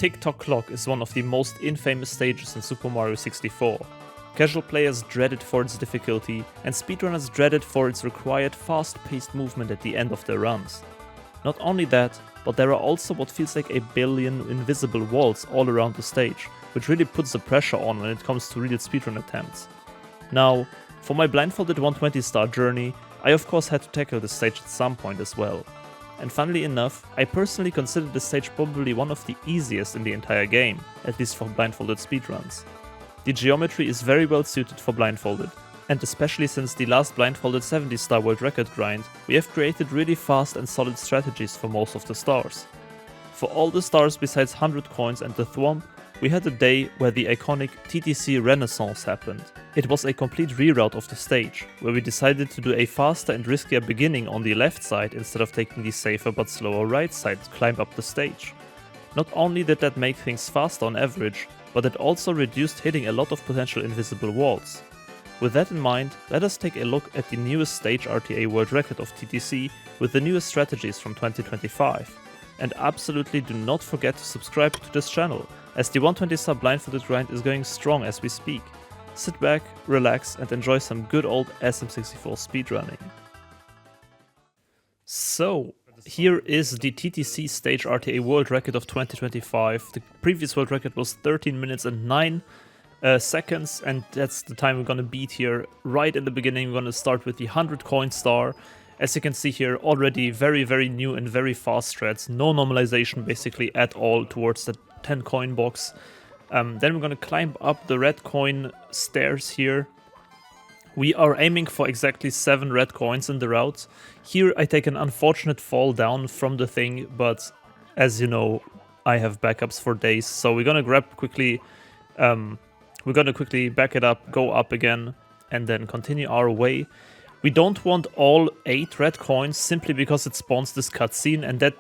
Tick Tock Clock is one of the most infamous stages in Super Mario 64. Casual players dread it for its difficulty, and speedrunners dread it for its required fast-paced movement at the end of their runs. Not only that, but there are also what feels like a billion invisible walls all around the stage, which really puts the pressure on when it comes to real speedrun attempts. Now, for my Blindfolded 120-star journey, I of course had to tackle this stage at some point as well. And funnily enough, I personally consider this stage probably one of the easiest in the entire game, at least for Blindfolded speedruns. The geometry is very well suited for Blindfolded, and especially since the last Blindfolded 70-star world record grind, we have created really fast and solid strategies for most of the stars. For all the stars besides 100 coins and the Thwomp, we had a day where the iconic TTC Renaissance happened. It was a complete reroute of the stage, where we decided to do a faster and riskier beginning on the left side instead of taking the safer but slower right side to climb up the stage. Not only did that make things faster on average, but it also reduced hitting a lot of potential invisible walls. With that in mind, let us take a look at the newest Stage RTA world record of TTC with the newest strategies from 2025. And absolutely do not forget to subscribe to this channel, as the 120-star Blindfolded grind is going strong as we speak. Sit back, relax, and enjoy some good old SM64 speedrunning. So, here is the TTC Stage RTA world record of 2025. The previous world record was 13 minutes and 9 seconds, and that's the time we're gonna beat here. Right in the beginning, we're gonna start with the 100 coin star. As you can see here, already very new and very fast strats. No normalization basically at all towards the 10 coin box. Then we're gonna climb up the red coin stairs here. We are aiming for exactly 7 red coins in the route. Here I take an unfortunate fall down from the thing, but as you know, I have backups for days, so we're gonna grab quickly, we're gonna quickly back it up, go up again, and then continue our way. We don't want all 8 red coins simply because it spawns this cutscene, and that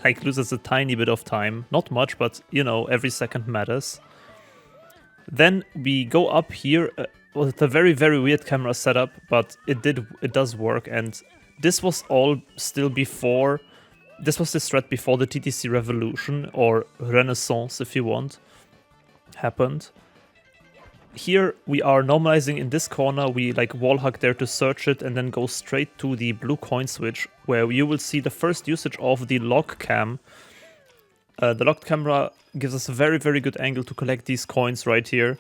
like loses a tiny bit of time. Not much, but you know, every second matters. Then we go up here with a very weird camera setup, but it does work, and this was all still before, this was the strat before the TTC Revolution, or Renaissance if you want, happened. Here we are normalizing in this corner, we like wall hug there to search it and then go straight to the blue coin switch, where you will see the first usage of the lock cam. The locked camera gives us a very good angle to collect these coins right here.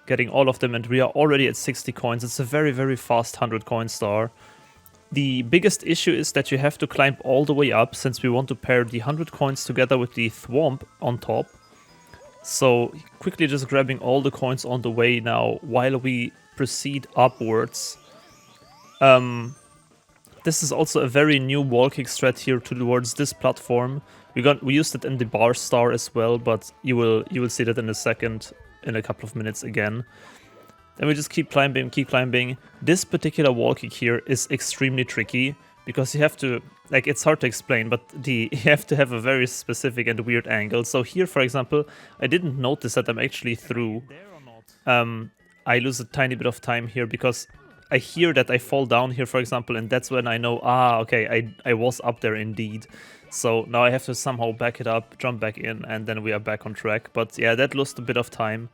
Getting all of them, and we are already at 60 coins. It's a very fast 100 coin star. The biggest issue is that you have to climb all the way up, since we want to pair the 100 coins together with the Thwomp on top. So quickly just grabbing all the coins on the way now while we proceed upwards. This is also a very new wall kick strat here towards this platform. We used it in the bar star as well, but you will see that in a second, in a couple of minutes again. Then we just keep climbing. This particular wall kick here is extremely tricky, because you have to, like, it's hard to explain, but you have to have a very specific and weird angle. So here, for example, I didn't notice that I'm actually through. I lose a tiny bit of time here because I hear that I fall down here, for example, and that's when I know, okay, I was up there indeed. So now I have to somehow back it up, jump back in, and then we are back on track. But yeah, that lost a bit of time.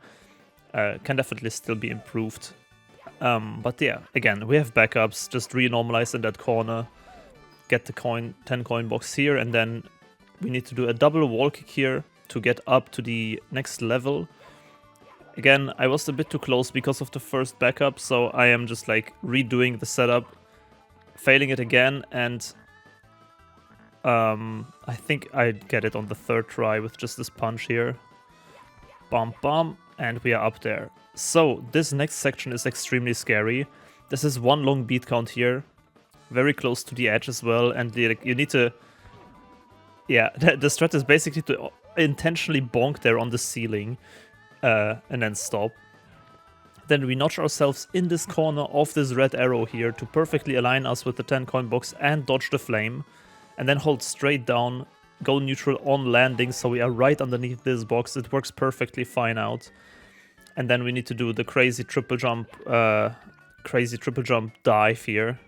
Can definitely still be improved. But yeah, again, we have backups, just re-normalize in that corner. Get the 10 coin box here, and then we need to do a double wall kick here to get up to the next level. Again, I was a bit too close because of the first backup, so I am just like redoing the setup, failing it again, and I think I get it on the 3rd try with just this punch here. Bam, and we are up there. So this next section is extremely scary. This is one long beat count here. Very close to the edge as well, and you need to... Yeah, the strat is basically to intentionally bonk there on the ceiling, and then stop. Then we notch ourselves in this corner of this red arrow here to perfectly align us with the 10 coin box and dodge the flame, and then hold straight down, go neutral on landing, so we are right underneath this box. It works perfectly fine out. And then we need to do the crazy triple jump dive here.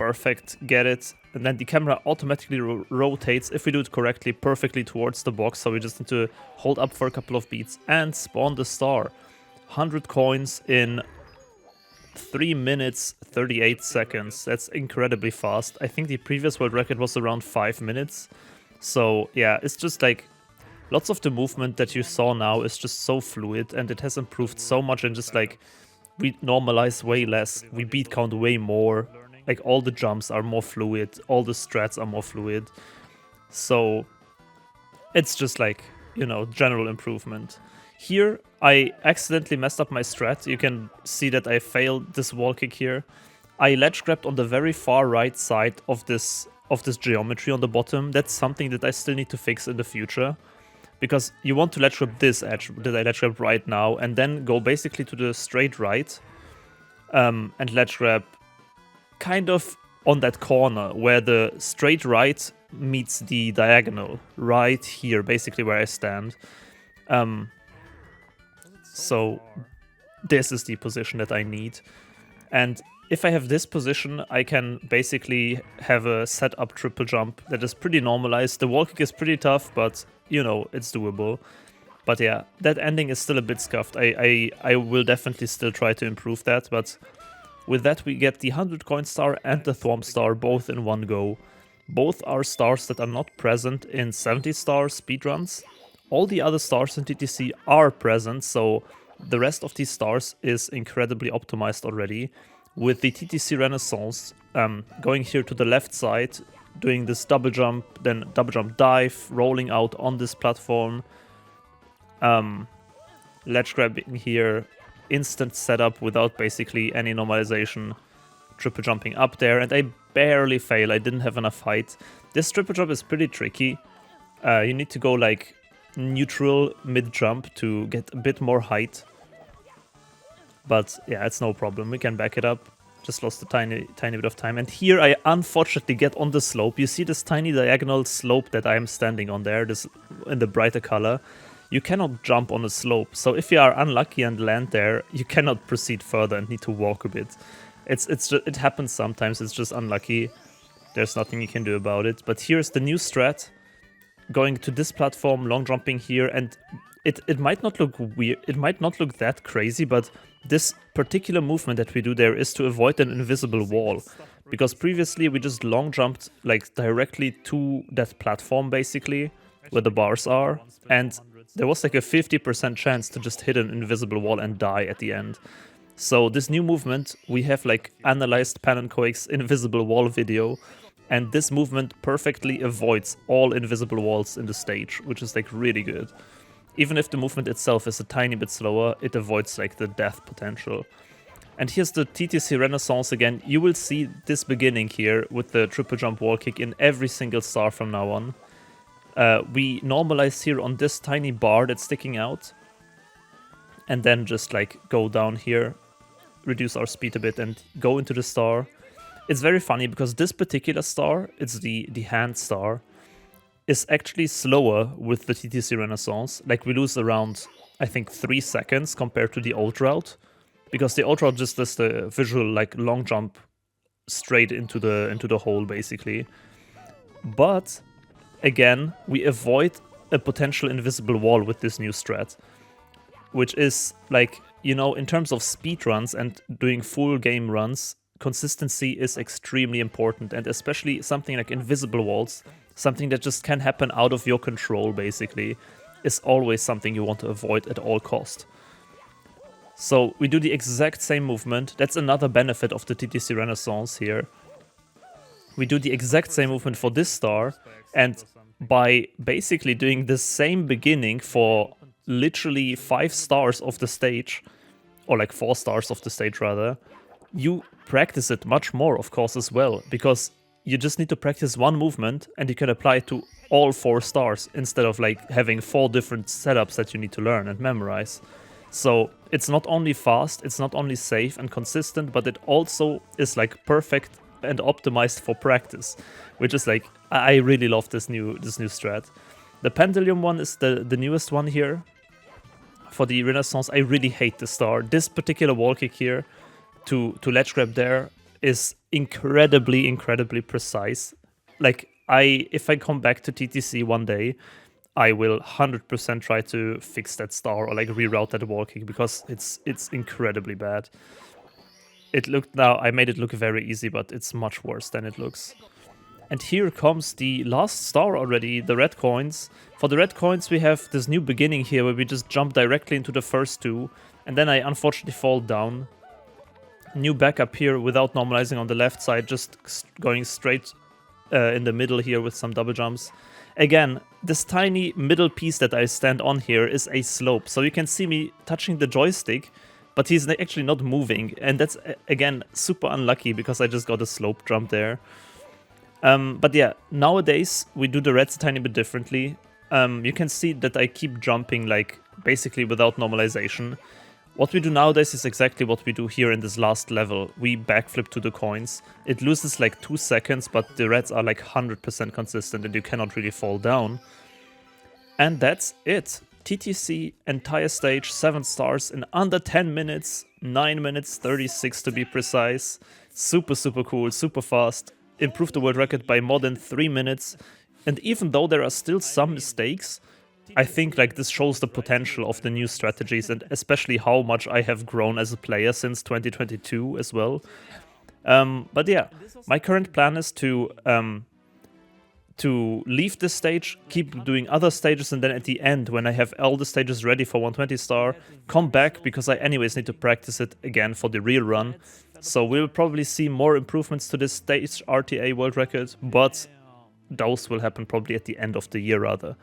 perfect, get it, and then the camera automatically rotates, if we do it correctly, perfectly towards the box, so we just need to hold up for a couple of beats and spawn the star. 100 coins in 3 minutes 38 seconds. That's incredibly fast. I think the previous world record was around 5 minutes. So yeah, it's just like lots of the movement that you saw now is just so fluid, and it has improved so much, and just like we normalize way less, we beat count way more, like all the jumps are more fluid, all the strats are more fluid. So it's just like, you know, general improvement. Here, I accidentally messed up my strat. You can see that I failed this wall kick here. I ledge grabbed on the very far right side of this geometry on the bottom. That's something that I still need to fix in the future. Because you want to ledge grab this edge that I ledge grab right now, and then go basically to the straight right and ledge grab kind of on that corner where the straight right meets the diagonal. Right here, basically where I stand. So this is the position that I need. And if I have this position, I can basically have a setup triple jump that is pretty normalized. The wall kick is pretty tough, but you know, it's doable. But yeah, that ending is still a bit scuffed. I will definitely still try to improve that, but with that we get the 100 coin star and the Thwomp star both in one go. Both are stars that are not present in 70 star speedruns. All the other stars in TTC are present, so the rest of these stars is incredibly optimized already. With the TTC Renaissance, going here to the left side, doing this double jump, then double jump dive, rolling out on this platform, ledge grabbing here, instant setup without basically any normalization, triple jumping up there, and I barely fail, I didn't have enough height. This triple jump is pretty tricky. You need to go like neutral mid-jump to get a bit more height. But yeah, it's no problem, we can back it up. Just lost a tiny bit of time. And here I unfortunately get on the slope. You see this tiny diagonal slope that I am standing on there, this in the brighter color. You cannot jump on a slope. So if you are unlucky and land there, you cannot proceed further and need to walk a bit. It happens sometimes, it's just unlucky. There's nothing you can do about it. But here's the new strat. Going to this platform, long jumping here, and it might not look weird, it might not look that crazy, but this particular movement that we do there is to avoid an invisible wall. Because previously we just long jumped like directly to that platform basically, where the bars are, and there was like a 50% chance to just hit an invisible wall and die at the end. So this new movement, we have like analyzed Pan and Quake's invisible wall video, and this movement perfectly avoids all invisible walls in the stage, which is like really good. Even if the movement itself is a tiny bit slower, it avoids like the death potential. And here's the TTC Renaissance again. You will see this beginning here with the triple jump wall kick in every single star from now on. We normalize here on this tiny bar that's sticking out, and then just like go down here, reduce our speed a bit and go into the star. It's very funny because this particular star, it's the hand star, is actually slower with the TTC Renaissance. Like we lose around, I think, 3 seconds compared to the old route, because the old route just does the visual like long jump straight into the hole basically. But again, we avoid a potential invisible wall with this new strat, which is like, you know, in terms of speed runs and doing full game runs, consistency is extremely important, and especially something like invisible walls, something that just can happen out of your control basically, is always something you want to avoid at all cost. So we do the exact same movement. That's another benefit of the TTC Renaissance here. We do the exact same movement for this star, and by basically doing the same beginning for literally 5 stars of the stage, or like 4 stars of the stage rather, you practice it much more, of course, as well, because you just need to practice one movement and you can apply it to all 4 stars instead of like having 4 different setups that you need to learn and memorize. So it's not only fast, it's not only safe and consistent, but it also is like perfect and optimized for practice, which is like, I really love this new strat. The pendulum one is the newest one here. For the Renaissance, I really hate the star. This particular wall kick here, to ledge grab there, is incredibly precise. Like, if I come back to TTC one day, I will 100% try to fix that star or like reroute that wall kick, because it's incredibly bad. I made it look very easy, but it's much worse than it looks. And here comes the last star already, the red coins. For the red coins, we have this new beginning here where we just jump directly into the first two, and then I unfortunately fall down. New backup here without normalizing on the left side, just going straight in the middle here with some double jumps. Again, this tiny middle piece that I stand on here is a slope, so you can see me touching the joystick, but he's actually not moving, and that's, again, super unlucky because I just got a slope jump there. But yeah, nowadays we do the reds a tiny bit differently. You can see that I keep jumping like basically without normalization. What we do nowadays is exactly what we do here in this last level. We backflip to the coins. It loses like 2 seconds, but the reds are like 100% consistent and you cannot really fall down. And that's it. TTC entire stage, 7 stars in under 10 minutes, 9 minutes 36 to be precise. Super cool, super fast. Improved the world record by more than 3 minutes. And even though there are still some mistakes, I think like this shows the potential of the new strategies, and especially how much I have grown as a player since 2022 as well. But yeah, my current plan is to leave this stage, keep doing other stages, and then at the end, when I have all the stages ready for 120 star, come back, because I anyways need to practice it again for the real run. So we'll probably see more improvements to this Stage RTA world record, but those will happen probably at the end of the year rather.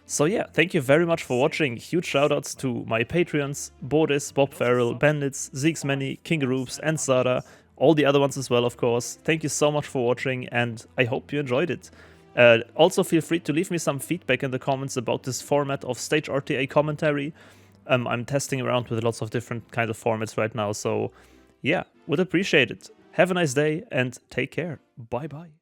So yeah, thank you very much for watching. Huge shoutouts to my Patreons, Boris, Bob Farrell, Benlitz, ZXMany, KingReubs, and Sara. All the other ones as well, of course. Thank you so much for watching, and I hope you enjoyed it. Also feel free to leave me some feedback in the comments about this format of Stage RTA commentary. I'm testing around with lots of different kind of formats right now, so yeah, would appreciate it. Have a nice day and take care. Bye bye.